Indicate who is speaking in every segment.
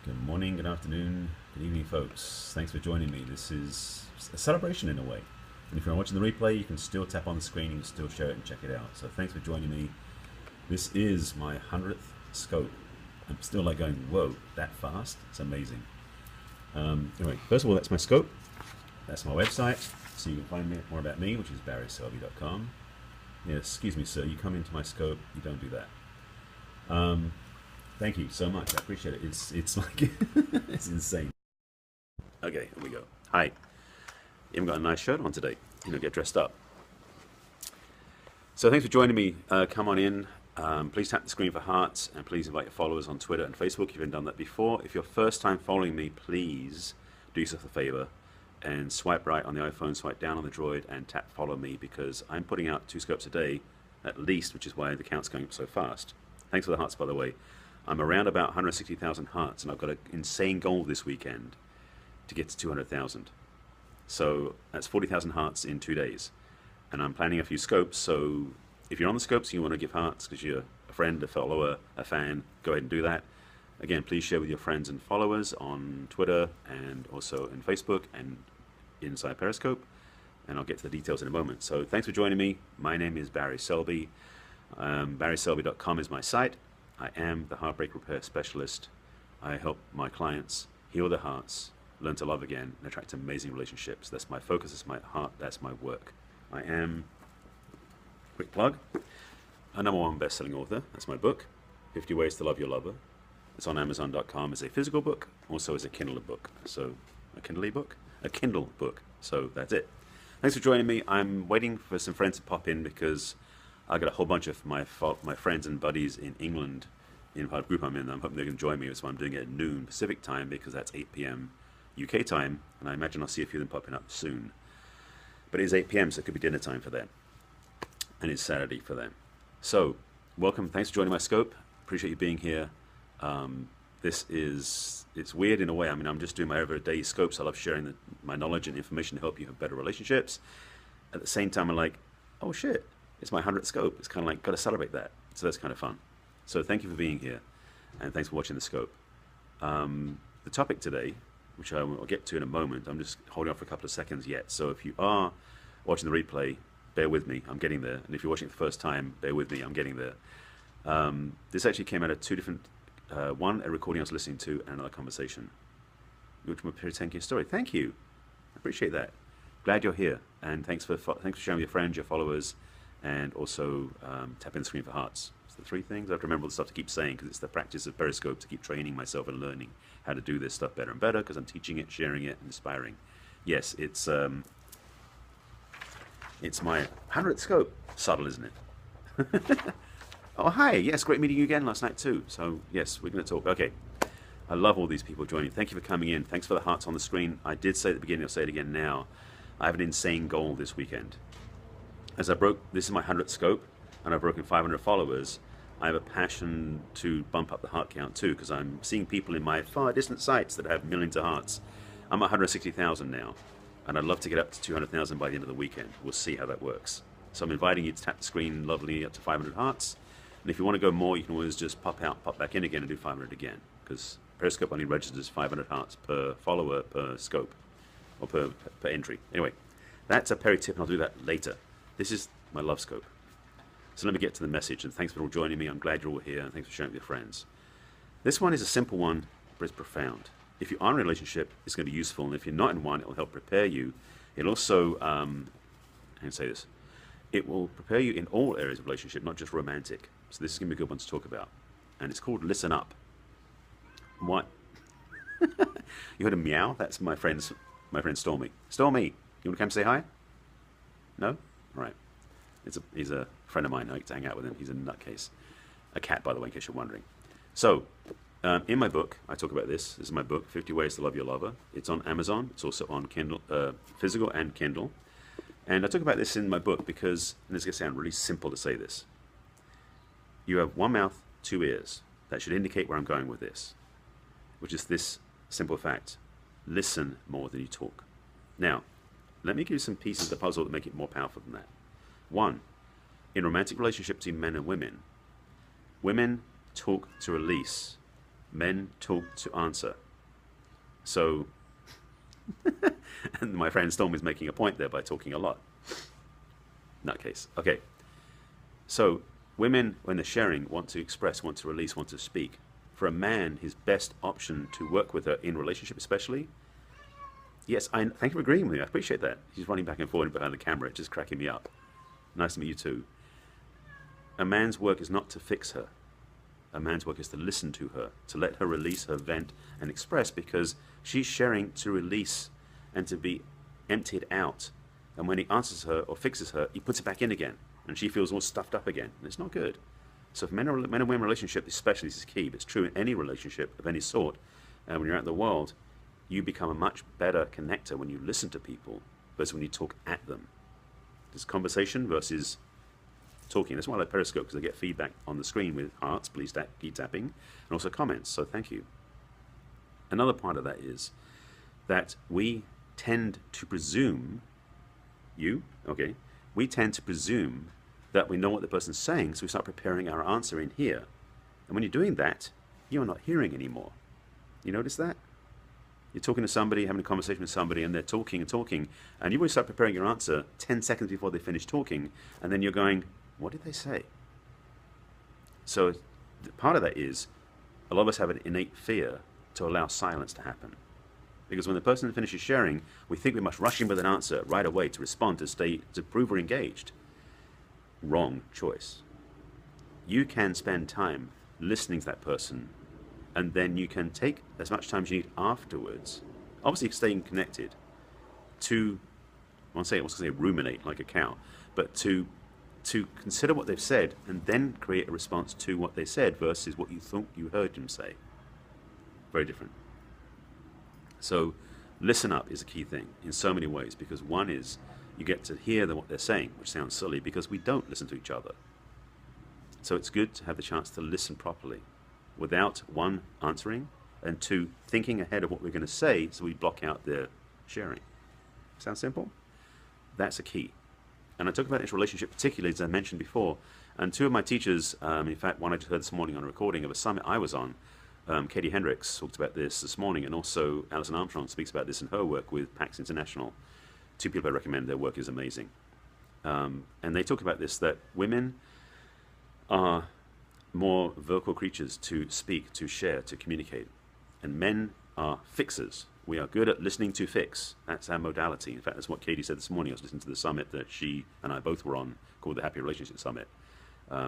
Speaker 1: Good morning, good afternoon, good evening, folks. Thanks for joining me. This is a celebration in a way. And if you're watching the replay, you can still tap on the screen, you can still share it and check it out. So thanks for joining me. This is my 100th scope. I'm still like going, whoa, that fast? It's amazing. Anyway, first of all, that's my scope. That's my website. So you can find more about me, which is barryselby.com. Yeah, excuse me, sir, you come into my scope, you don't do that. Thank you so much. I appreciate it. It's like it's insane. Okay, here we go. Hi. You haven't got a nice shirt on today. You know, get dressed up. So thanks for joining me. Come on in. Please tap the screen for hearts, and please invite your followers on Twitter and Facebook if you haven't done that before. If you're first time following me, please do yourself a favor and swipe right on the iPhone, swipe down on the Droid, and tap follow me, because I'm putting out 2 scopes a day at least, which is why the count's going up so fast. Thanks for the hearts, by the way. I'm around about 160,000 hearts, and I've got an insane goal this weekend to get to 200,000. So that's 40,000 hearts in 2 days. And I'm planning a few scopes, so if you're on the scopes and you want to give hearts because you're a friend, a follower, a fan, go ahead and do that. Again, please share with your friends and followers on Twitter and also in Facebook and inside Periscope, and I'll get to the details in a moment. So thanks for joining me. My name is Barry Selby. barryselby.com is my site. I am the heartbreak repair specialist. I help my clients heal their hearts, learn to love again, and attract amazing relationships. That's my focus, that's my heart, that's my work. I am, quick plug, a #1 best-selling author. That's my book, 50 Ways to Love Your Lover. It's on Amazon.com as a physical book, also as a Kindle book. So, a Kindle book? A Kindle book. So, that's it. Thanks for joining me. I'm waiting for some friends to pop in because I got a whole bunch of my friends and buddies in England in a group I'm in. I'm hoping they can join me. That's why I'm doing it at noon Pacific time, because that's 8 p.m. UK time, and I imagine I'll see a few of them popping up soon. But it is 8 p.m., so it could be dinner time for them, and it's Saturday for them. So, welcome. Thanks for joining my scope. Appreciate you being here. It's weird in a way. I mean, I'm just doing my everyday scopes. I love sharing my knowledge and information to help you have better relationships. At the same time, I'm like, oh shit, it's my 100th scope. It's kind of like, got to celebrate that. So that's kind of fun. So thank you for being here, and thanks for watching the scope. The topic today, which I will get to in a moment, I'm just holding off for a couple of seconds yet. So if you are watching the replay, bear with me, I'm getting there. And if you're watching it the first time, bear with me, I'm getting there. This actually came out of 2 different, one, a recording I was listening to, and another conversation, which will appear to thank your story. Thank you. I appreciate that. Glad you're here, and thanks for sharing with your friends, your followers, and also tapping the screen for hearts. It's the 3 things. I have to remember all the stuff to keep saying, because it's the practice of Periscope to keep training myself and learning how to do this stuff better and better, because I'm teaching it, sharing it, and inspiring. Yes, it's my 100th scope. Subtle, isn't it? Oh, hi. Yes, great meeting you again last night too. So, yes, we're going to talk. Okay. I love all these people joining. Thank you for coming in. Thanks for the hearts on the screen. I did say at the beginning, I'll say it again now. I have an insane goal this weekend. As this is my 100th scope, and I've broken 500 followers. I have a passion to bump up the heart count too, because I'm seeing people in my far distant sites that have millions of hearts. I'm at 160,000 now, and I'd love to get up to 200,000 by the end of the weekend. We'll see how that works. So I'm inviting you to tap the screen lovely up to 500 hearts. And if you want to go more, you can always just pop out, pop back in again, and do 500 again, because Periscope only registers 500 hearts per follower per scope, or per entry. Anyway, that's a Perry tip, and I'll do that later. This is my love scope. So let me get to the message, and thanks for all joining me. I'm glad you're all here, and thanks for sharing with your friends. This one is a simple one, but it's profound. If you are in a relationship, it's going to be useful, and if you're not in one, it will help prepare you. It'll also, how can I say this? It will prepare you in all areas of relationship, not just romantic. So this is going to be a good one to talk about. And it's called Listen Up. What? You heard a meow? That's my friend Stormy. Stormy, you want to come say hi? No? All right. He's a friend of mine. I like to hang out with him. He's a nutcase. A cat, by the way, in case you're wondering. So, in my book, I talk about this. This is my book, 50 Ways to Love Your Lover. It's on Amazon. It's also on Kindle, physical and Kindle. And I talk about this in my book because, and this is going to sound really simple to say this, you have 1 mouth, 2 ears. That should indicate where I'm going with this, which is this simple fact. Listen more than you talk. Now, let me give you some pieces of the puzzle that make it more powerful than that. 1, in romantic relationships between men and women talk to release Men talk to answer. So, and my friend Storm is making a point there by talking a lot. Nutcase. Okay. So, women, when they're sharing, want to express, want to release, want to speak. For a man, his best option to work with her in relationship especially, yes, I thank you for agreeing with me. I appreciate that. He's running back and forth behind the camera. It's just cracking me up. Nice to meet you too. A man's work is not to fix her. A man's work is to listen to her, to let her release her vent and express, because she's sharing to release and to be emptied out. And when he answers her or fixes her, he puts it back in again, and she feels all stuffed up again. And it's not good. So for men and women relationship, especially, this is key. But it's true in any relationship of any sort. And when you're out in the world, you become a much better connector when you listen to people versus when you talk at them. There's conversation versus talking. That's why I like Periscope, because I get feedback on the screen with hearts, please keep tapping, and also comments. So thank you. Another part of that is that we tend to presume, we tend to presume that we know what the person's saying, so we start preparing our answer in here. And when you're doing that, you're not hearing anymore. You notice that? You're talking to somebody, having a conversation with somebody, and they're talking and talking, and you always start preparing your answer 10 seconds before they finish talking, and then you're going, what did they say? So part of that is, a lot of us have an innate fear to allow silence to happen. Because when the person finishes sharing, we think we must rush in with an answer right away to respond, to prove we're engaged. Wrong choice. You can spend time listening to that person, and then you can take as much time as you need afterwards, obviously staying connected, to, I was going to say ruminate like a cow, but to consider what they've said and then create a response to what they said versus what you thought you heard them say. Very different. So listen up is a key thing in so many ways, because one is you get to hear what they're saying, which sounds silly because we don't listen to each other. So it's good to have the chance to listen properly without, one, answering, and two, thinking ahead of what we're going to say so we block out their sharing. Sound simple? That's a key. And I talk about this relationship particularly, as I mentioned before, and two of my teachers, in fact, one I just heard this morning on a recording of a summit I was on, Katie Hendricks talked about this morning, and also Alison Armstrong speaks about this in her work with PAX International. Two people I recommend, their work is amazing. And they talk about this, that women are more vocal creatures to speak, to share, to communicate. And men are fixers. We are good at listening to fix. That's our modality. In fact, that's what Katie said this morning. I was listening to the summit that she and I both were on, called the Happy Relationship Summit,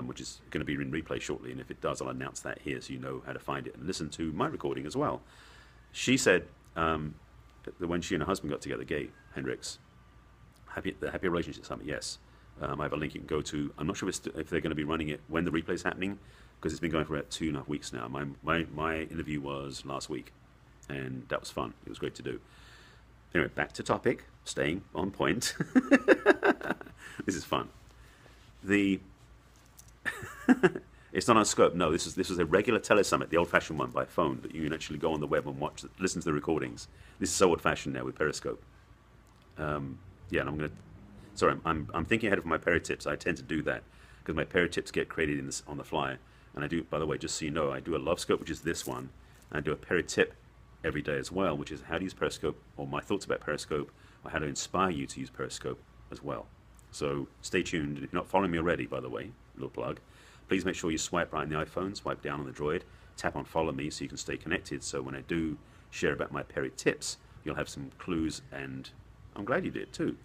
Speaker 1: which is going to be in replay shortly. And if it does, I'll announce that here so you know how to find it and listen to my recording as well. She said that when she and her husband got together, Gay Hendricks, the Happy Relationship Summit, yes. I have a link you can go to. I'm not sure if they're going to be running it when the replay is happening, because it's been going for about 2.5 weeks now. My interview was last week, and that was fun. It was great to do. Anyway, back to topic, staying on point. This is fun. It's not on Scope. No, this was a regular telesummit, the old-fashioned one by phone that you can actually go on the web and listen to the recordings. This is so old-fashioned now with Periscope. Yeah, and I'm going to. Sorry, I'm thinking ahead of my peri tips. I tend to do that because my peri tips get created on the fly. And I do, by the way, just so you know, I do a love scope, which is this one, and I do a peri tip every day as well, which is how to use Periscope, or my thoughts about Periscope, or how to inspire you to use Periscope as well. So stay tuned. If you're not following me already, by the way, little plug, please make sure you swipe right on the iPhone, swipe down on the Droid, tap on follow me so you can stay connected. So when I do share about my peri tips, you'll have some clues, and I'm glad you did too.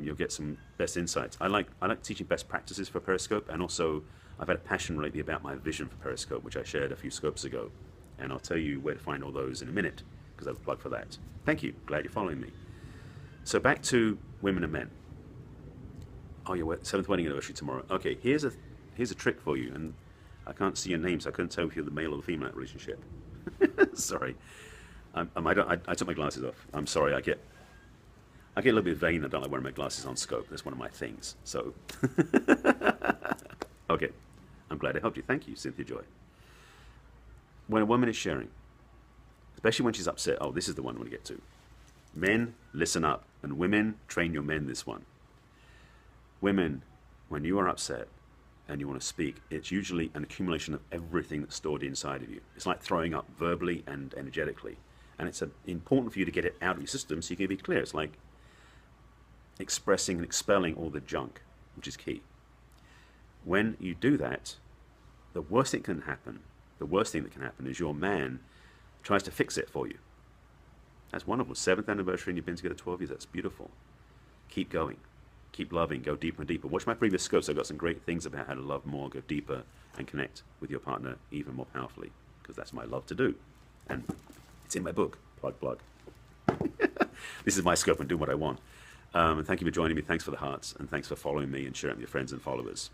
Speaker 1: You'll get some best insights. I like teaching best practices for Periscope, and also I've had a passion lately about my vision for Periscope, which I shared a few scopes ago, and I'll tell you where to find all those in a minute, because I have a plug for that. Thank you. Glad you're following me. So back to women and men. Oh, your 7th wedding anniversary tomorrow. Okay, here's a trick for you, and I can't see your name, so I couldn't tell if you're the male or the female in that relationship. Sorry. I took my glasses off. I'm sorry. I get a little bit vain. I don't like wearing my glasses on Scope. That's one of my things. So, okay. I'm glad I helped you. Thank you, Cynthia Joy. When a woman is sharing, especially when she's upset, oh, this is the one I want to get to. Men, listen up. And women, train your men this one. Women, when you are upset and you want to speak, it's usually an accumulation of everything that's stored inside of you. It's like throwing up verbally and energetically. And it's important for you to get it out of your system so you can be clear. It's like expressing and expelling all the junk, which is key. When you do that, the worst thing that can happen is your man tries to fix it for you. That's wonderful. 7th anniversary and you've been together 12 years. That's beautiful. Keep going. Keep loving. Go deeper and deeper. Watch my previous scopes. I've got some great things about how to love more, go deeper, and connect with your partner even more powerfully, because that's my love to do. And it's in my book. Plug. This is my scope and doing what I want. And thank you for joining me. Thanks for the hearts. And thanks for following me and sharing with your friends and followers.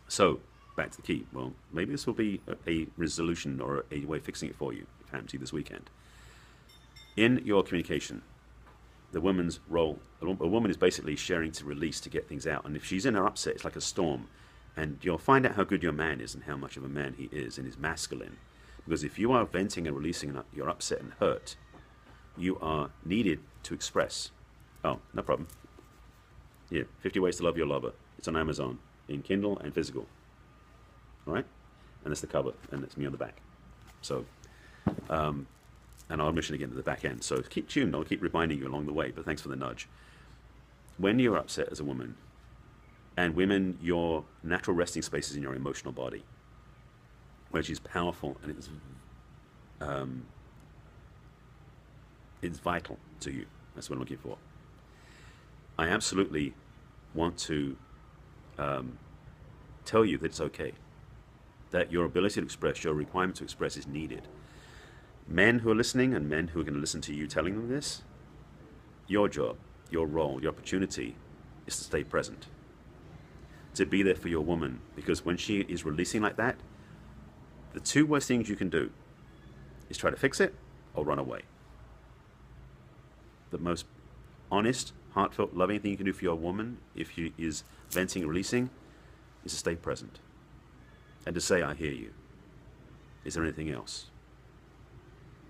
Speaker 1: So, back to the key. Well, maybe this will be a resolution or a way of fixing it for you, if it happens to you this weekend. In your communication, the woman's role, a woman is basically sharing to release, to get things out. And if she's in her upset, it's like a storm. And you'll find out how good your man is and how much of a man he is and is masculine. Because if you are venting and releasing your upset and hurt, you are needed to express. Oh, no problem. Yeah, 50 Ways to Love Your Lover. It's on Amazon in Kindle and physical. All right? And that's the cover, and it's me on the back. So, and I'll mention again at the back end. So keep tuned. I'll keep reminding you along the way, but thanks for the nudge. When you're upset as a woman, and women, your natural resting space is in your emotional body, which is powerful, and it's vital to you. That's what I'm looking for. I absolutely want to tell you that it's okay, that your ability to express, your requirement to express is needed. Men who are listening and men who are going to listen to you telling them this, your job, your role, your opportunity is to stay present. To be there for your woman, because when she is releasing like that, the two worst things you can do is try to fix it or run away. The most honest, heartfelt, loving thing you can do for your woman, if she is venting and releasing, is to stay present. And to say, I hear you. Is there anything else?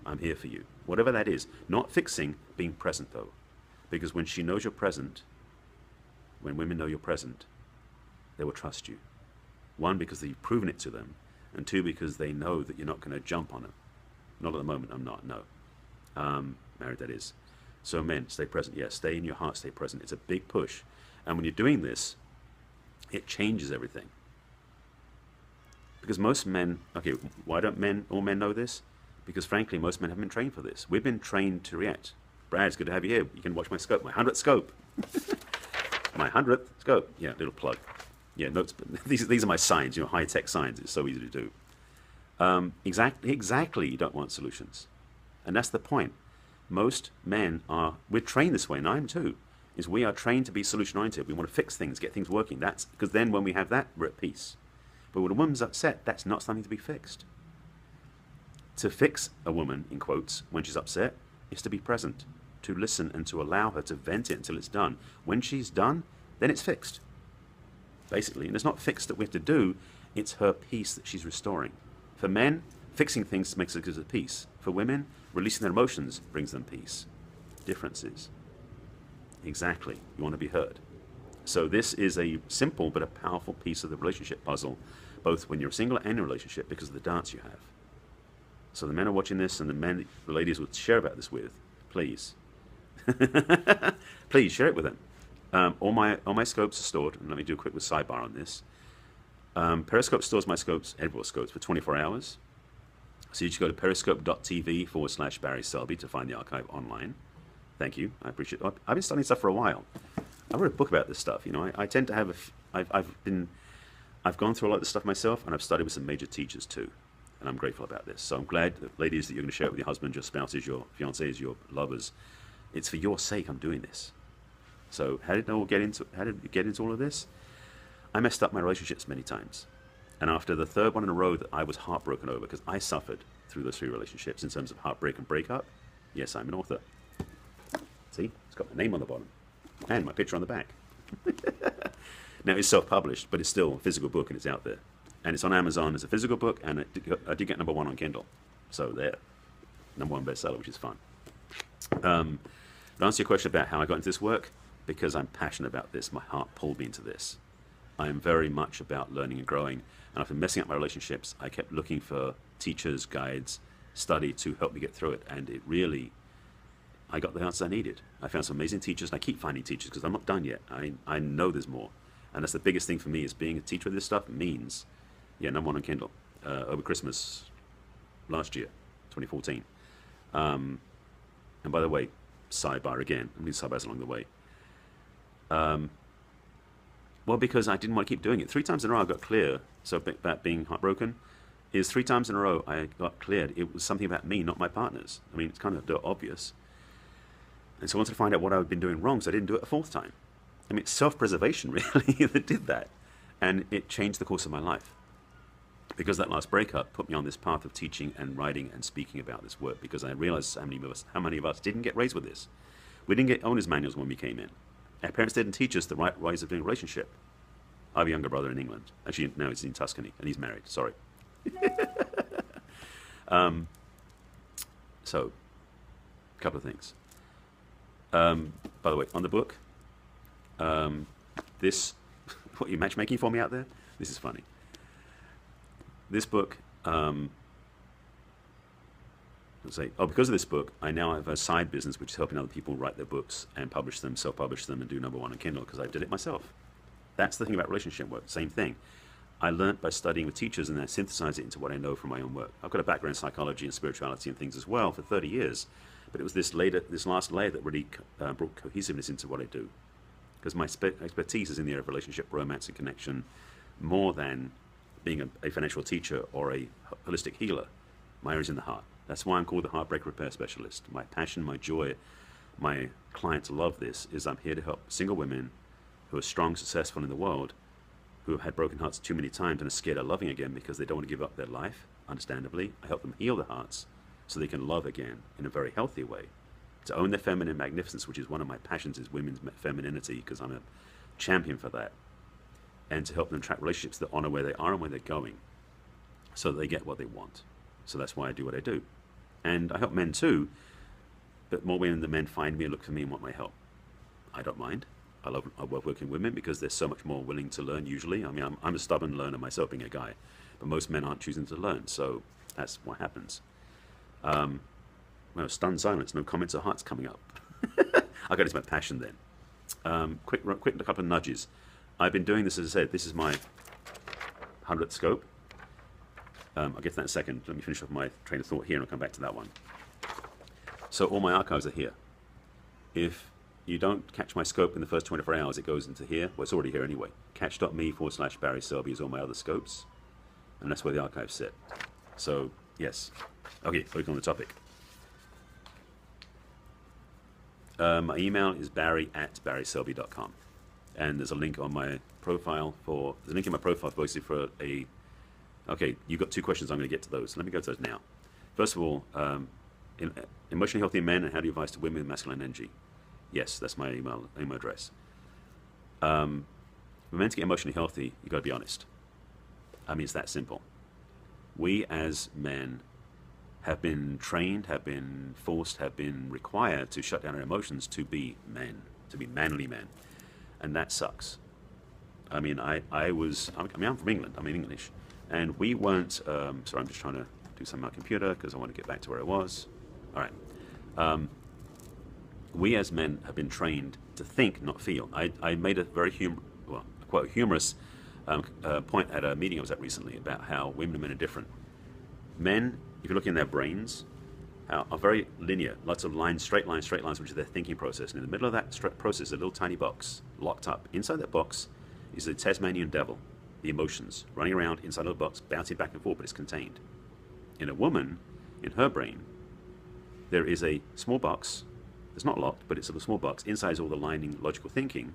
Speaker 1: I'm here for you. Whatever that is. Not fixing, being present though. Because when she knows you're present, when women know you're present, they will trust you. One, because you've proven it to them. And two, because they know that you're not going to jump on them. Not at the moment, I'm not, no. Married, that is. So men, stay present. Yes, stay in your heart, stay present. It's a big push. And when you're doing this, it changes everything. Because most men, okay, why don't all men know this? Because frankly, most men haven't been trained for this. We've been trained to react. Brad, it's good to have you here. You can watch my scope, my 100th scope. My 100th scope. Yeah, little plug. Yeah, notes. These are my signs, high-tech signs. It's so easy to do. Exactly, you don't want solutions. And that's the point. Most men we're trained this way, and I am too, is we are trained to be solution-oriented. We want to fix things, get things working. That's because then when we have that, we're at peace. But when a woman's upset, that's not something to be fixed. To fix a woman, in quotes, when she's upset, is to be present, to listen and to allow her to vent it until it's done. When she's done, then it's fixed, basically. And it's not fixed that we have to do, it's her peace that she's restoring. For men, fixing things makes us at peace. For women, releasing their emotions brings them peace. Differences. Exactly. You want to be heard. So this is a simple but a powerful piece of the relationship puzzle, both when you're single and in a relationship, because of the dance you have. So the men are watching this, and the ladies would share about this with, please. Please share it with them. All my scopes are stored, and let me do a quick sidebar on this. Periscope stores my scopes, everyone's scopes, for 24 hours. So you just go to periscope.tv/barryselby to find the archive online. Thank you, I appreciate it. I've been studying stuff for a while. I wrote a book about this stuff. I tend to have I've gone through a lot of this stuff myself, and I've studied with some major teachers too, and I'm grateful about this. So I'm glad, ladies, that you're going to share it with your husband, your spouses, your fiancés, your lovers. It's for your sake I'm doing this. So how did you get into all of this? I messed up my relationships many times. And after the third one in a row that I was heartbroken over, because I suffered through those 3 relationships in terms of heartbreak and breakup, yes, I'm an author. See, it's got my name on the bottom and my picture on the back. Now, it's self-published, but it's still a physical book, and it's out there. And it's on Amazon as a physical book, and I did get #1 on Kindle. So there, #1 bestseller, which is fun. To answer your question about how I got into this work, because I'm passionate about this, my heart pulled me into this. I'm very much about learning and growing. And after messing up my relationships, I kept looking for teachers, guides, study to help me get through it. And it really, I got the answers I needed. I found some amazing teachers, and I keep finding teachers because I'm not done yet. I know there's more. And that's the biggest thing for me, is being a teacher of this stuff means, yeah, #1 on Kindle over Christmas last year, 2014. And by the way, sidebar again, I mean sidebars along the way. Well, because I didn't want to keep doing it. 3 times in a row I got clear. So about being heartbroken is 3 times in a row I got cleared. It was something about me, not my partners. I mean, it's kind of obvious. And so I wanted to find out what I had been doing wrong, so I didn't do it a 4th time. I mean, it's self-preservation, really, that did that. And it changed the course of my life. Because that last breakup put me on this path of teaching and writing and speaking about this work, because I realized how many of us didn't get raised with this. We didn't get owner's manuals when we came in. Our parents didn't teach us the right ways of doing a relationship. I have a younger brother in England. Actually, now he's in Tuscany, and he's married. Sorry. So, a couple of things. By the way, on the book, this, what are you matchmaking for me out there? This is funny. This book, let's say, because of this book, I now have a side business which is helping other people write their books and publish them, self-publish them, and do #1 on Kindle, because I did it myself. That's the thing about relationship work, same thing. I learned by studying with teachers, and then I synthesize it into what I know from my own work. I've got a background in psychology and spirituality and things as well for 30 years, but it was this last layer that really brought cohesiveness into what I do. Because my expertise is in the area of relationship, romance, and connection, more than being a financial teacher or a holistic healer. My area is in the heart. That's why I'm called the Heartbreak Repair Specialist. My passion, my joy, my clients love this, is I'm here to help single women who are strong, successful in the world, who have had broken hearts too many times and are scared of loving again because they don't want to give up their life, understandably. I help them heal their hearts so they can love again in a very healthy way. To own their feminine magnificence, which is one of my passions, is women's femininity, because I'm a champion for that. And to help them attract relationships that honor where they are and where they're going, so that they get what they want. So that's why I do what I do. And I help men too, but more women than men find me and look for me and want my help. I don't mind. I love working with women because they're so much more willing to learn usually. I mean, I'm a stubborn learner myself, being a guy, but most men aren't choosing to learn, so that's what happens. Well, stunned silence, no comments or hearts coming up. I got into my passion then. Quick, a couple of nudges. I've been doing this, as I said, this is my 100th scope. I'll get to that in a second. Let me finish off my train of thought here and I'll come back to that one. So all my archives are here. If you don't catch my scope in the first 24 hours, it goes into here. Well, it's already here anyway. Catch.me/barryselby is all my other scopes. And that's where the archives sit. So, yes. Okay, focus on the topic. My email is barry@barryselby.com. And there's a link on my profile there's a link in my profile basically for okay, you've got 2 questions, I'm going to get to those. Let me go to those now. First of all, emotionally healthy men and how do you advise to women with masculine energy? Yes, that's my email address. For men to get emotionally healthy, you've got to be honest. I mean, it's that simple. We as men have been trained, have been forced, have been required to shut down our emotions to be men, to be manly men. And that sucks. I mean, I'm from England, I'm in English. And we weren't, sorry, I'm just trying to do something on my computer because I want to get back to where I was. All right. We as men have been trained to think, not feel. I made a very quite humorous point at a meeting I was at recently about how women and men are different. Men, if you look in their brains, are very linear, lots of lines, straight lines, which is their thinking process. And in the middle of that process is a little tiny box locked up. Inside that box is the Tasmanian devil, the emotions, running around inside of the box, bouncing back and forth, but it's contained. In a woman, in her brain, there is a small box. It's not locked, but it's a small box. Inside is all the lining, logical thinking,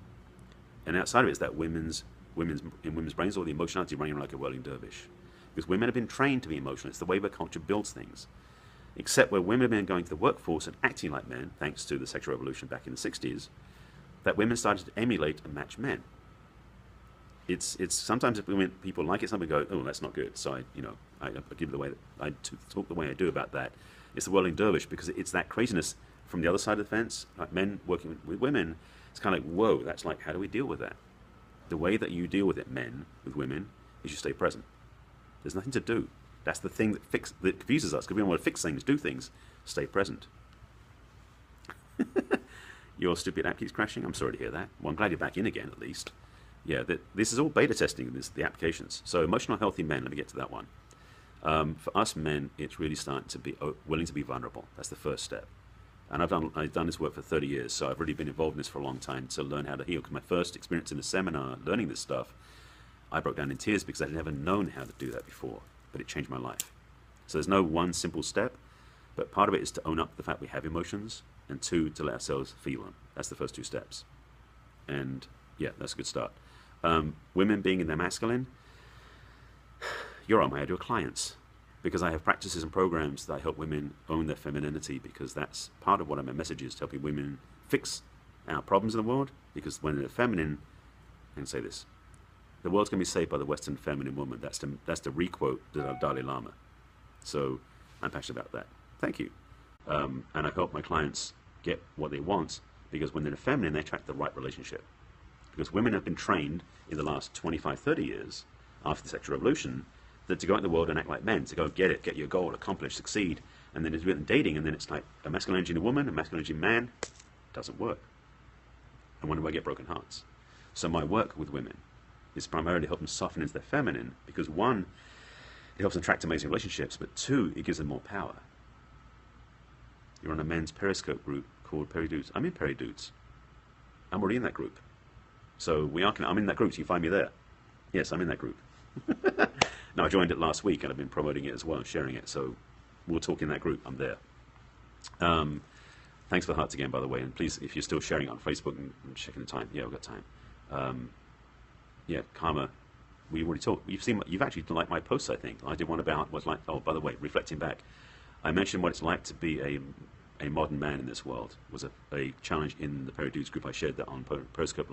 Speaker 1: and outside of it is that in women's brains, all the emotionality running around like a whirling dervish. Because women have been trained to be emotional. It's the way where culture builds things. Except where women have been going to the workforce and acting like men, thanks to the sexual revolution back in the 60s, that women started to emulate and match men. It's sometimes if people like it, somebody go, oh, that's not good. So I give the way that I talk the way I do about that. It's the whirling dervish because it's that craziness from the other side of the fence, like men working with women. It's kind of like, whoa, that's like, how do we deal with that? The way that you deal with it, men with women, is you stay present. There's nothing to do. That's the thing that confuses us, because we don't want to fix things, do things. Stay present. Your stupid app keeps crashing. I'm sorry to hear that. Well, I'm glad you're back in again, at least. Yeah, this is all beta testing, the applications. So emotional healthy men, let me get to that one. For us men, it's really starting to be willing to be vulnerable. That's the first step. And I've done this work for 30 years, so I've really been involved in this for a long time to learn how to heal. Because my first experience in a seminar learning this stuff, I broke down in tears because I'd never known how to do that before, but it changed my life. So there's no one simple step, but part of it is to own up the fact we have emotions, and two, to let ourselves feel them. That's the first two steps. And yeah, that's a good start. Women being in their masculine, you're on my ideal clients, because I have practices and programs that I help women own their femininity, because that's part of what my message is, helping women fix our problems in the world. Because when they're feminine, I can say this, the world's going to be saved by the Western feminine woman. That's the requote of Dalai Lama. So I'm passionate about that. Thank you. And I help my clients get what they want, because when they're feminine, they attract the right relationship. Because women have been trained in the last 25, 30 years after the sexual revolution that to go out in the world and act like men, to go get it, get your goal, accomplish, succeed, and then it's with dating, and then it's like a masculine energy in a woman, a masculine energy in a man. Doesn't work. And when do I get broken hearts? So my work with women is primarily to help them soften into their feminine, because one, it helps them attract amazing relationships, but two, it gives them more power. You're on a men's Periscope group called Perry Dudes. I'm in Perry Dudes. I'm already in that group. So I'm in that group, so you can find me there. Yes, I'm in that group. Now, I joined it last week, and I've been promoting it as well, sharing it, so we'll talk in that group. I'm there. Thanks for the hearts again, by the way, and please, if you're still sharing it on Facebook and checking the time, yeah, we've got time. Yeah, karma, we already talked. You've actually liked my posts, I think. I did one about what's like, oh, by the way, reflecting back, I mentioned what it's like to be a modern man in this world. Was a challenge in the Perry Dudes group. I shared that on Periscope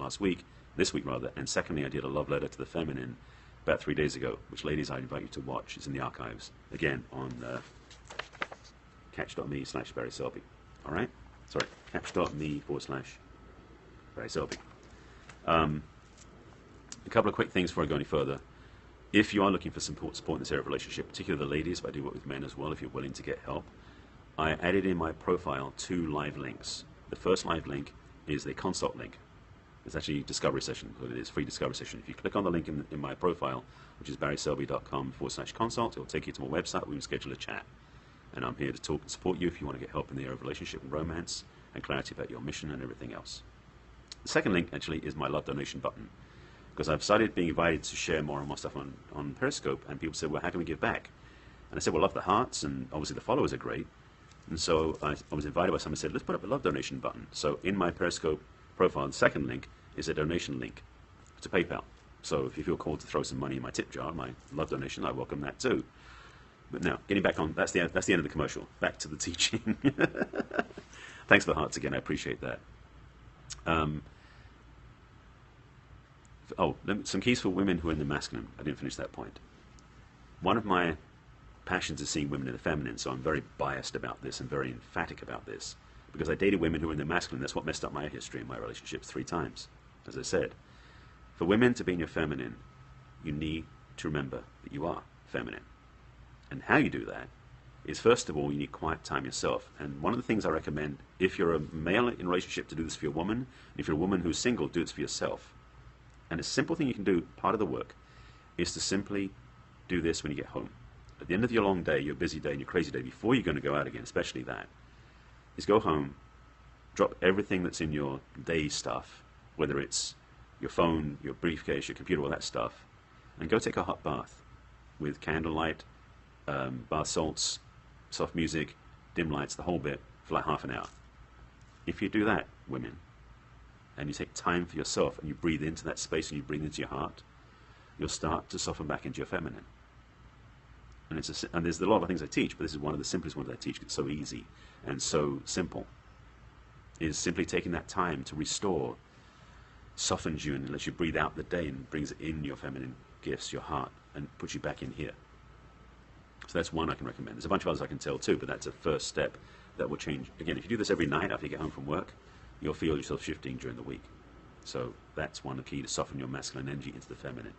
Speaker 1: this week rather, and secondly, I did a love letter to the feminine about 3 days ago, which, ladies, I invite you to watch. It's in the archives, again, on catch.me/barryselby. All right? Sorry, catch.me/barryselby. A couple of quick things before I go any further. If you are looking for support in this area of relationship, particularly the ladies, but I do work with men as well, if you're willing to get help, I added in my profile 2 live links. The first live link is the consult link. It's actually a discovery session, but it is free discovery session. If you click on the link in my profile, which is barryselby.com/consult, it'll take you to my website. We can schedule a chat. And I'm here to talk and support you if you want to get help in the area of relationship and romance and clarity about your mission and everything else. The second link actually is my love donation button, because I've started being invited to share more and more stuff on Periscope, and people said, well, how can we give back? And I said, well, love the hearts, and obviously the followers are great. And so I was invited by someone who said, let's put up a love donation button. So in my Periscope profile, the second link is a donation link to PayPal. So if you feel called to throw some money in my tip jar, my love donation, I welcome that too. But now, getting back on, that's the end of the commercial. Back to the teaching. Thanks for the hearts again, I appreciate that. Some keys for women who are in the masculine. I didn't finish that point. One of my passions is seeing women in the feminine, so I'm very biased about this and very emphatic about this, because I dated women who were in the masculine. That's what messed up my history and my relationships 3 times, as I said. For women to be in your feminine, you need to remember that you are feminine. And how you do that is, first of all, you need quiet time yourself. And one of the things I recommend, if you're a male in a relationship, to do this for your woman. If you're a woman who's single, do this for yourself. And a simple thing you can do, part of the work, is to simply do this when you get home. At the end of your long day, your busy day, and your crazy day, before you're going to go out again, especially that, is go home, drop everything that's in your day stuff, whether it's your phone, your briefcase, your computer, all that stuff, and go take a hot bath with candlelight, bath salts, soft music, dim lights, the whole bit, for like half an hour. If you do that, women, and you take time for yourself, and you breathe into that space, and you breathe into your heart, you'll start to soften back into your feminine. And there's a lot of things I teach, but this is one of the simplest ones I teach. It's so easy and so simple. Is simply taking that time to restore, softens you and lets you breathe out the day and brings in your feminine gifts, your heart, and puts you back in here. So that's one I can recommend. There's a bunch of others I can tell too, but that's a first step that will change. Again, if you do this every night after you get home from work, you'll feel yourself shifting during the week. So that's one key to soften your masculine energy into the feminine.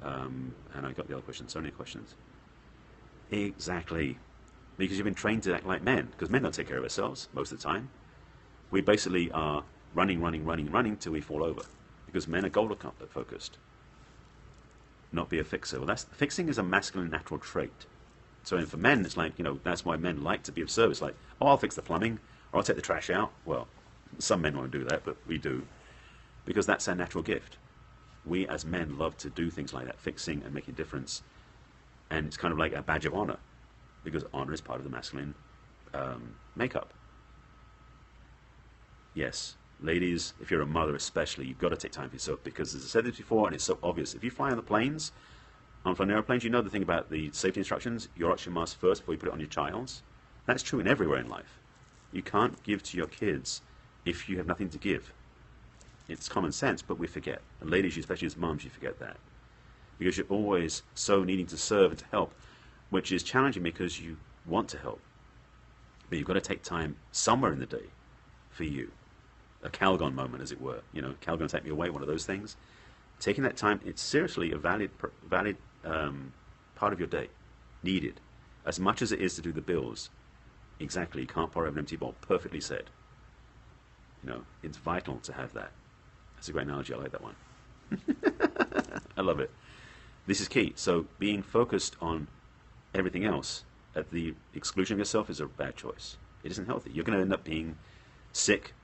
Speaker 1: And I got the other question. So many questions. Exactly. Because you've been trained to act like men. Because men don't take care of ourselves most of the time. We basically are running till we fall over. Because men are goal focused. Not be a fixer. Well, fixing is a masculine natural trait. So for men, it's like, that's why men like to be of service. Like, oh, I'll fix the plumbing, or I'll take the trash out. Well, some men won't do that, but we do. Because that's our natural gift. We as men love to do things like that, fixing and making a difference. And it's kind of like a badge of honor. Because honor is part of the masculine makeup. Yes, ladies, if you're a mother especially, you've got to take time for yourself. Because as I said this before, and it's so obvious, if you fly on the planes, on flying airplanes, you know the thing about the safety instructions, your oxygen mask first before you put it on your child's. That's true in everywhere in life. You can't give to your kids if you have nothing to give. It's common sense, but we forget. And ladies, especially as moms, you forget that. Because you're always so needing to serve and to help, which is challenging because you want to help. But you've got to take time somewhere in the day for you. A Calgon moment, as it were. Calgon take me away, one of those things. Taking that time, it's seriously a valid part of your day. Needed. As much as it is to do the bills. Exactly, you can't pour over an empty bowl. Perfectly said. It's vital to have that. That's a great analogy. I like that one. I love it. This is key. So being focused on everything else at the exclusion of yourself is a bad choice. It isn't healthy. You're going to end up being sick,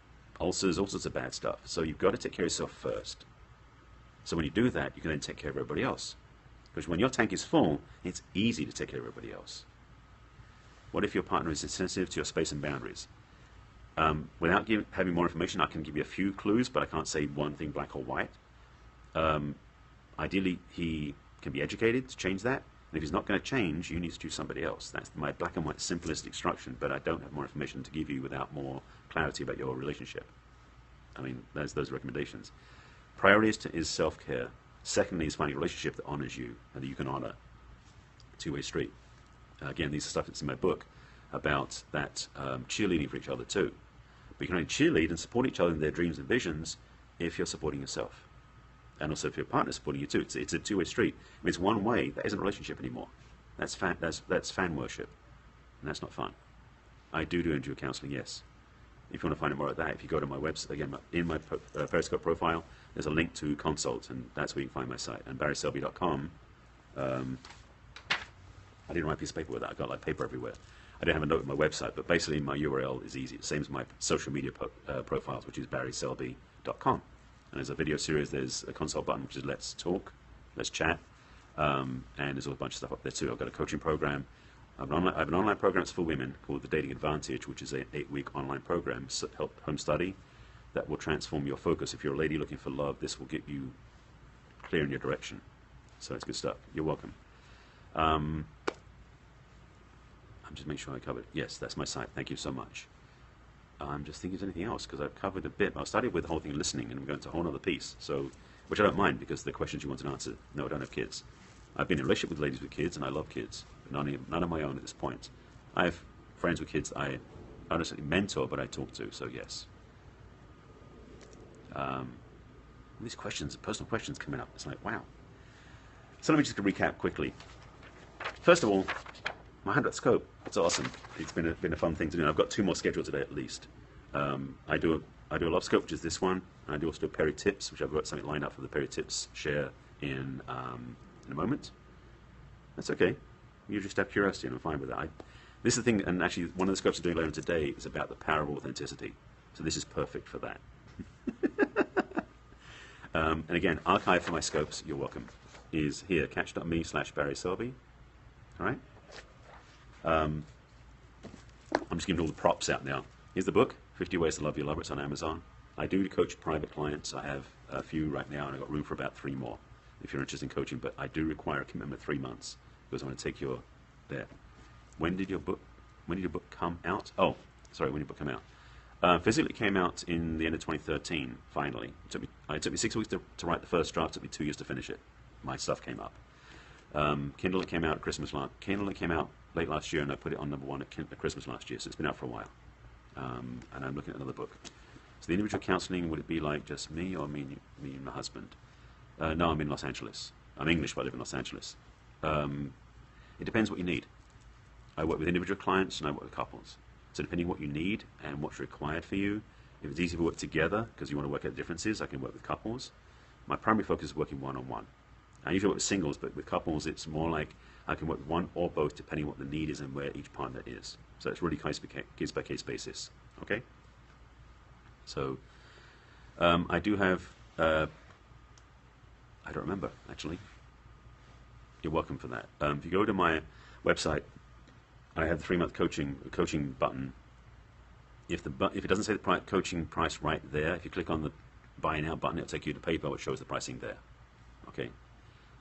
Speaker 1: ulcers, all sorts of bad stuff. So you've got to take care of yourself first. So when you do that, you can then take care of everybody else. Because when your tank is full, it's easy to take care of everybody else. What if your partner is insensitive to your space and boundaries? Without having more information, I can give you a few clues, but I can't say one thing black or white. Ideally, he can be educated to change that. And if he's not going to change, you need to choose somebody else. That's my black and white simplest instruction, but I don't have more information to give you without more clarity about your relationship. I mean, there's those recommendations. Priority is self-care. Secondly is finding a relationship that honors you and that you can honor. Two-way street. Again, these are stuff that's in my book about that cheerleading for each other too. But you can only cheerlead and support each other in their dreams and visions if you're supporting yourself. And also if your partner's supporting you too. It's a two-way street. If it's one way, that isn't a relationship anymore. That's fan worship. And that's not fun. I do individual counseling, yes. If you want to find out more about that, if you go to my website, again, in my Periscope profile, there's a link to consult, and that's where you can find my site. And barryselby.com, I didn't write a piece of paper with that. I got like paper everywhere. I don't have a note on my website, but basically my URL is easy. Same as my social media profiles, which is barryselby.com. And there's a video series, there's a consult button, which is let's talk, let's chat, and there's a bunch of stuff up there too. I've got a coaching program. I have an online program that's for women called The Dating Advantage, which is an 8-week online program, help home study, that will transform your focus. If you're a lady looking for love, this will get you clear in your direction. So it's good stuff. You're welcome. I'm just making sure I covered. Yes, that's my site. Thank you so much. I'm just thinking of anything else because I've covered a bit. I started with the whole thing listening, and I'm going to a whole other piece. So, which I don't mind because the questions you want to answer. No, I don't have kids. I've been in a relationship with ladies with kids, and I love kids. None of my own at this point. I have friends with kids I don't necessarily mentor, but I talk to. So yes. These questions, personal questions coming up. It's like, wow. So let me just recap quickly. First of all, my 100th scope. It's awesome. It's been a fun thing to do. And I've got 2 more scheduled today at least. I do a love scope, which is this one. And I do also do a Perry Tips, which I've got something lined up for the Perry Tips share in a moment. That's okay. You just have curiosity, and I'm fine with that. This is the thing, and actually one of the scopes I'm doing later today is about the power of authenticity. So this is perfect for that. And again, archive for my scopes, you're welcome, is here, catch.me/barryselby. All right? I'm just giving all the props out now. Here's the book, 50 Ways to Love Your Lover. It's on Amazon. I do coach private clients. I have a few right now, and I've got room for about 3 more if you're interested in coaching. But I do require a commitment of 3 months because I want to take your there. When did your book come out? Oh, sorry, when did your book come out? Physically it came out in the end of 2013, finally. It took me 6 weeks to write the first draft. It took me 2 years to finish it. My stuff came up. Kindle, it came out at Christmas Kindle, it came out late last year, and I put it on #1 at Christmas last year, so it's been out for a while. And I'm looking at another book. So the individual counseling, would it be like just me or me and my husband? No, I'm in Los Angeles. I'm English, but I live in Los Angeles. It depends what you need. I work with individual clients and I work with couples. So depending what you need and what's required for you, if it's easy to work together because you want to work out the differences, I can work with couples. My primary focus is working one-on-one. I usually work with singles, but with couples, it's more like I can work with one or both depending what the need is and where each partner is. So it's really case-by-case basis. Okay? So I do have, I don't remember, actually. You're welcome for that. If you go to my website, I have the 3-month coaching button. If it doesn't say the coaching price right there, if you click on the Buy Now button, it'll take you to PayPal, which shows the pricing there. Okay.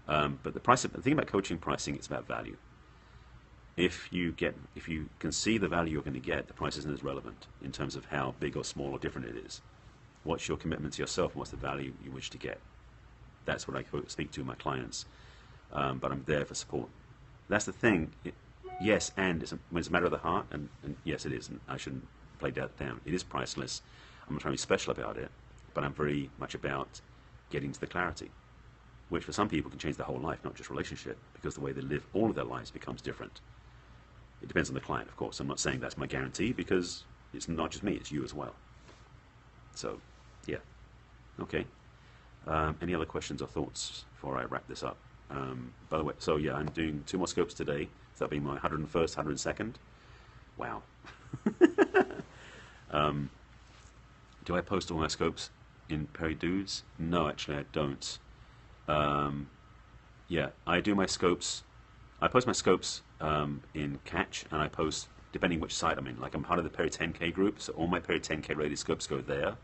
Speaker 1: But the thing about coaching pricing, it's about value. If you can see the value you're going to get, the price isn't as relevant in terms of how big or small or different it is. What's your commitment to yourself and what's the value you wish to get? That's what I speak to my clients. But I'm there for support. That's the thing. Yes, and when it's a matter of the heart, and yes, it is, and I shouldn't play that down. It is priceless. I'm not trying to be special about it, but I'm very much about getting to the clarity, which for some people can change their whole life, not just relationship, because the way they live all of their lives becomes different. It depends on the client, of course. I'm not saying that's my guarantee, because it's not just me, it's you as well. So, yeah. Okay. Any other questions or thoughts before I wrap this up? By the way, so yeah, I'm doing 2 more scopes today. So that'll be my 101st, 102nd. Wow. Do I post all my scopes in Perry Dudes? No, actually I don't. Yeah, I do my scopes. I post my scopes in Catch, and I post depending which site I'm in. Like I'm part of the Perry 10K group, so all my Perry 10K rated scopes go there,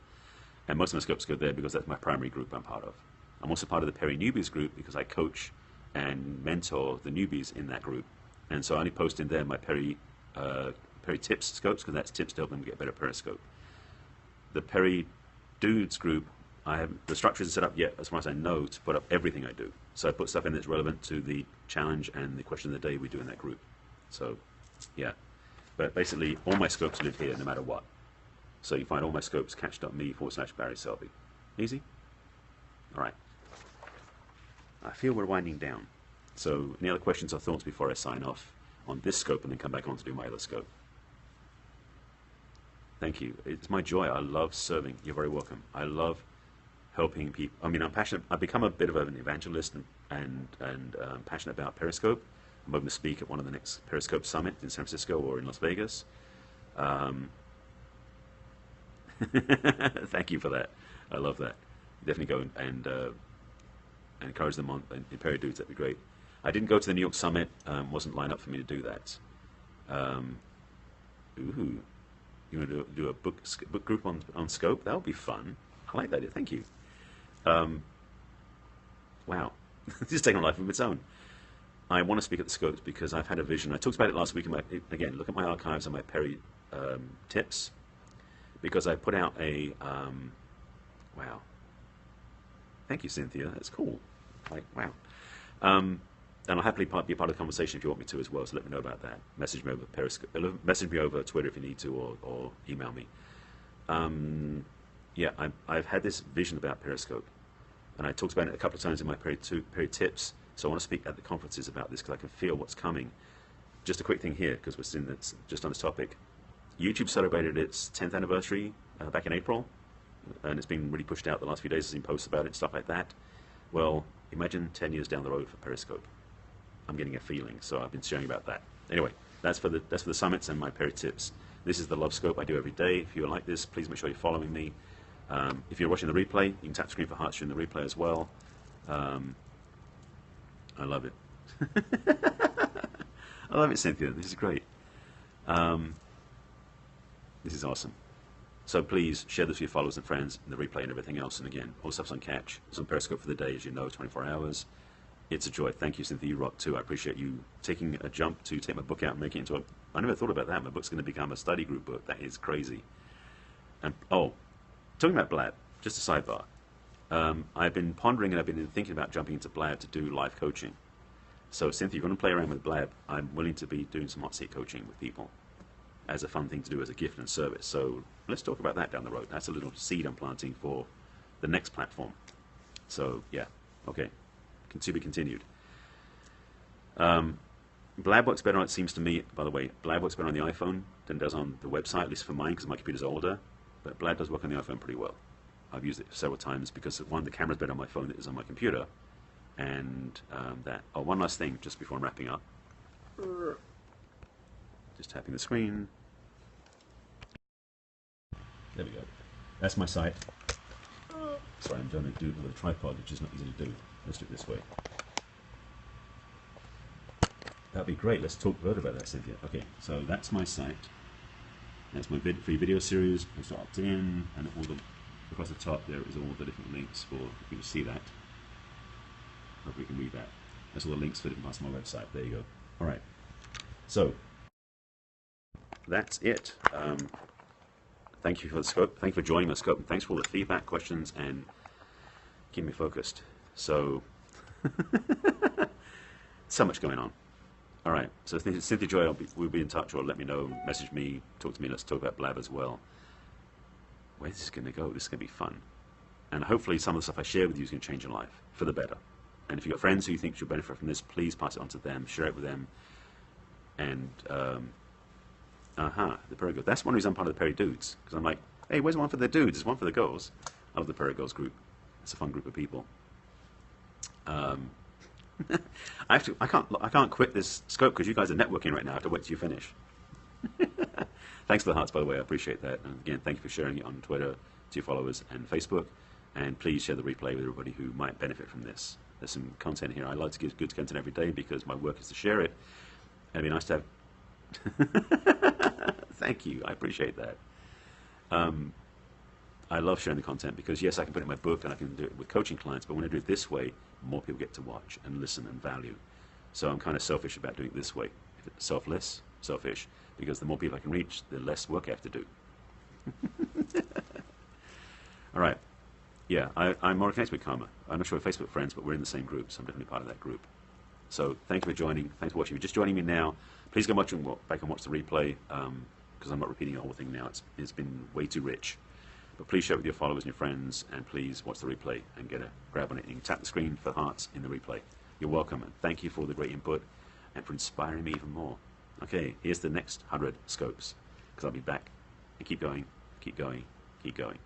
Speaker 1: and most of my scopes go there because that's my primary group I'm part of. I'm also part of the Perry Newbies group because I coach and mentor the newbies in that group, and so I only post in there my Perry Tips scopes because that's tips to help them get better Periscope. The Perry Dudes group, the structure isn't set up yet, as far as I know, to put up everything I do. So I put stuff in that's relevant to the challenge and the question of the day we do in that group. So, yeah. But basically, all my scopes live here, no matter what. So you find all my scopes, catch.me/barryselby. Easy? All right. I feel we're winding down. So any other questions or thoughts before I sign off on this scope and then come back on to do my other scope? Thank you. It's my joy. I love serving. You're very welcome. I love helping people. I mean, I'm passionate. I've become a bit of an evangelist and passionate about Periscope. I'm hoping to speak at one of the next Periscope Summit in San Francisco or in Las Vegas. Thank you for that. I love that. Definitely go and encourage them on in Perry Dudes. That'd be great. I didn't go to the New York Summit. Wasn't lined up for me to do that. Ooh. You want to do a book group on Scope? That would be fun. I like that idea. Thank you. Wow. This is taking a life of its own. I want to speak at the Scopes because I've had a vision. I talked about it last week. Again, look at my archives and my Perry tips, because I put out a... wow. Thank you, Cynthia. That's cool. Like, wow. And I'll happily be part of the conversation if you want me to as well, so let me know about that. Message me over Periscope, message me over Twitter if you need to, or email me. Yeah, I've had this vision about Periscope, and I talked about it a couple of times in my Perry tips, so I want to speak at the conferences about this because I can feel what's coming. Just a quick thing here, because we're just on this topic. YouTube celebrated its 10th anniversary back in April, and it's been really pushed out the last few days. There's been posts about it and stuff like that. Well, imagine 10 years down the road for Periscope. I'm getting a feeling, so I've been sharing about that. Anyway, that's for the summits and my Perry tips. This is the Love Scope I do every day. If you like this, please make sure you're following me. If you're watching the replay, you can tap the screen for hearts during the replay as well. I love it. I love it, Cynthia. This is great. This is awesome. So please share this with your followers and friends in the replay and everything else. And again, all stuff's on Catch. It's on Periscope for the day, as you know, 24 hours. It's a joy. Thank you, Cynthia. You rock too. I appreciate you taking a jump to take my book out and make it into a... I never thought about that. My book's going to become a study group book. That is crazy. And oh, talking about Blab, just a sidebar. I've been pondering and I've been thinking about jumping into Blab to do live coaching. So Cynthia, you're going to play around with Blab. I'm willing to be doing some hot seat coaching with people. as a fun thing to do as a gift and service. So let's talk about that down the road. That's a little seed I'm planting for the next platform. So yeah, okay, to be continued. Blab works better, it seems to me, by the way, Blab works better on the iPhone than it does on the website, at least for mine, because my computer's older. But Blab does work on the iPhone pretty well. I've used it several times because, one, the camera's better on my phone than it is on my computer. And one last thing, just before I'm wrapping up. Just tapping the screen. There we go. That's my site. Sorry, I'm trying to do it with a tripod, which is not easy to do. Let's do it this way. That'd be great. Let's talk further about that, Cynthia. Okay, so that's my site. That's my free video series. Let's opt in, and all the across the top there is all the different links for you to see that. Hope we can read that. That's all the links for different parts of my website. There you go. All right. So that's it. Thank you for the scope. Thank you for joining the scope. And thanks for all the feedback, questions, and keep me focused. So, so much going on. All right. So Cynthia Joy will be in touch, or let me know, message me, talk to me. Let's talk about Blab as well. Where's this going to go? This is going to be fun. And hopefully some of the stuff I share with you is going to change your life for the better. And if you've got friends who you think should benefit from this, please pass it on to them, share it with them. And, the Perry Girls. That's one reason I'm part of the Perry Dudes. Because I'm like, hey, where's one for the dudes? There's one for the girls. I love the Perry Girls group. It's a fun group of people. I can't quit this scope because you guys are networking right now. I have to wait till you finish. Thanks for the hearts, by the way. I appreciate that. And again, thank you for sharing it on Twitter to your followers and Facebook. And please share the replay with everybody who might benefit from this. There's some content here. I like to give good content every day because my work is to share it. And it'd be nice to have... Thank you. I appreciate that. I love sharing the content because, yes, I can put it in my book and I can do it with coaching clients, but when I do it this way, more people get to watch and listen and value. So I'm kind of selfish about doing it this way. Selfish, because the more people I can reach, the less work I have to do. All right. Yeah, I'm more connected with Karma. I'm not sure we're Facebook friends, but we're in the same group, so I'm definitely part of that group. So thank you for joining. Thanks for watching. If you're just joining me now, please go back and watch the replay, because I'm not repeating the whole thing now. It's been way too rich. But please share it with your followers and your friends, and please watch the replay and get a grab on it. And you can tap the screen for hearts in the replay. You're welcome, and thank you for the great input and for inspiring me even more. Okay, here's the next 100 scopes, because I'll be back and keep going, keep going, keep going.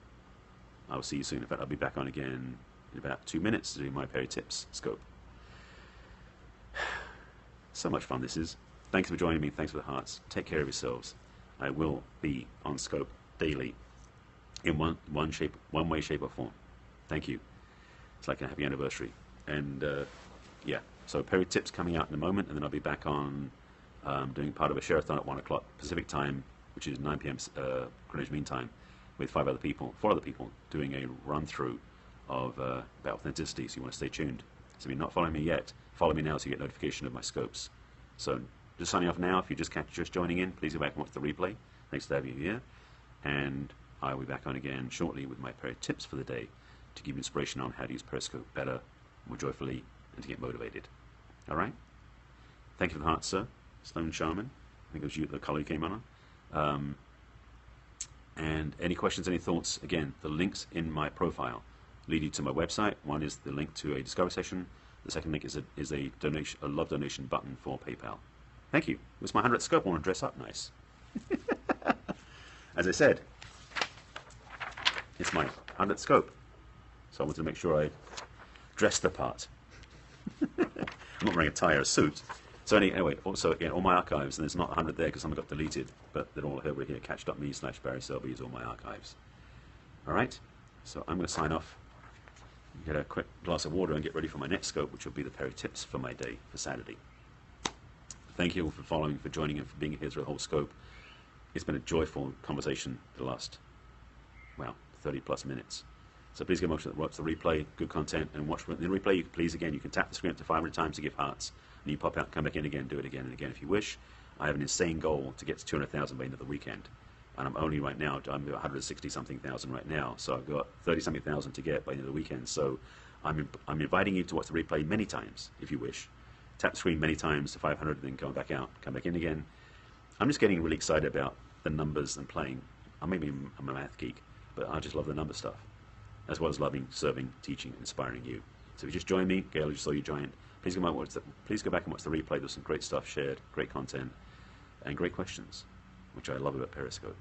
Speaker 1: I will see you soon. In fact, I'll be back on again in about 2 minutes to do my Perry Tips scope. So much fun this is. Thanks for joining me. Thanks for the hearts. Take care of yourselves. I will be on scope daily in one way, shape, or form. Thank you. It's like a happy anniversary. And yeah, so Perry Tips coming out in a moment, and then I'll be back on doing part of a share-a-thon at 1 o'clock Pacific time, which is 9 p.m. Greenwich Mean Time, with 4 other people, doing a run-through of about authenticity, so you want to stay tuned. So if you're not following me yet, follow me now so you get notification of my scopes. So just signing off now. If you just joining in, please go back and watch the replay. Thanks for having you here. And I will be back on again shortly with my Perry Tips for the day to give you inspiration on how to use Periscope better, more joyfully, and to get motivated. All right? Thank you for the heart, sir. Stone Shaman. I think it was you, the color you came on. And any questions, any thoughts, again, the links in my profile lead you to my website. One is the link to a discovery session. The second link is a love donation button for PayPal. Thank you. It was my 100th scope. I want to dress up nice. As I said, it's my 100th scope. So I wanted to make sure I dressed the part. I'm not wearing a tie or a suit. So anyway, also again, all my archives, and there's not 100 there because some got deleted, but they're all over here. Catch.me/barryselby is all my archives. All right. So I'm going to sign off, get a quick glass of water, and get ready for my next scope, which will be the Perry Tips for my day for Saturday. Thank you all for following, for joining, and for being here through the whole scope. It's been a joyful conversation the last, well, 30+ minutes. So please go watch the replay, good content, and watch the replay. You can tap the screen up to 500 times to give hearts, and you pop out, come back in again, do it again and again if you wish. I have an insane goal to get to 200,000 by the end of the weekend, and I'm only right now, I'm 160-something thousand right now, so I've got 30-something thousand to get by the end of the weekend. So I'm inviting you to watch the replay many times if you wish. Tap the screen many times to 500, then come back out, come back in again. I'm just getting really excited about the numbers and playing. Maybe I'm a math geek, but I just love the number stuff, as well as loving serving, teaching, inspiring you. So if you just join me, Gail, I just saw you joined. Please go back and watch the replay. There's some great stuff shared, great content, and great questions, which I love about Periscope.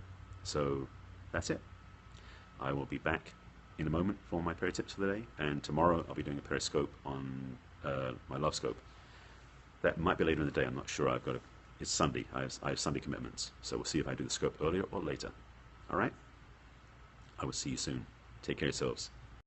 Speaker 1: So that's it. I will be back in a moment for my Peri tips for the day, and tomorrow I'll be doing a Periscope on my Love Scope. That might be later in the day. I'm not sure. It's Sunday. I have Sunday commitments, so we'll see if I do the scope earlier or later. All right. I will see you soon. Take care of yourselves.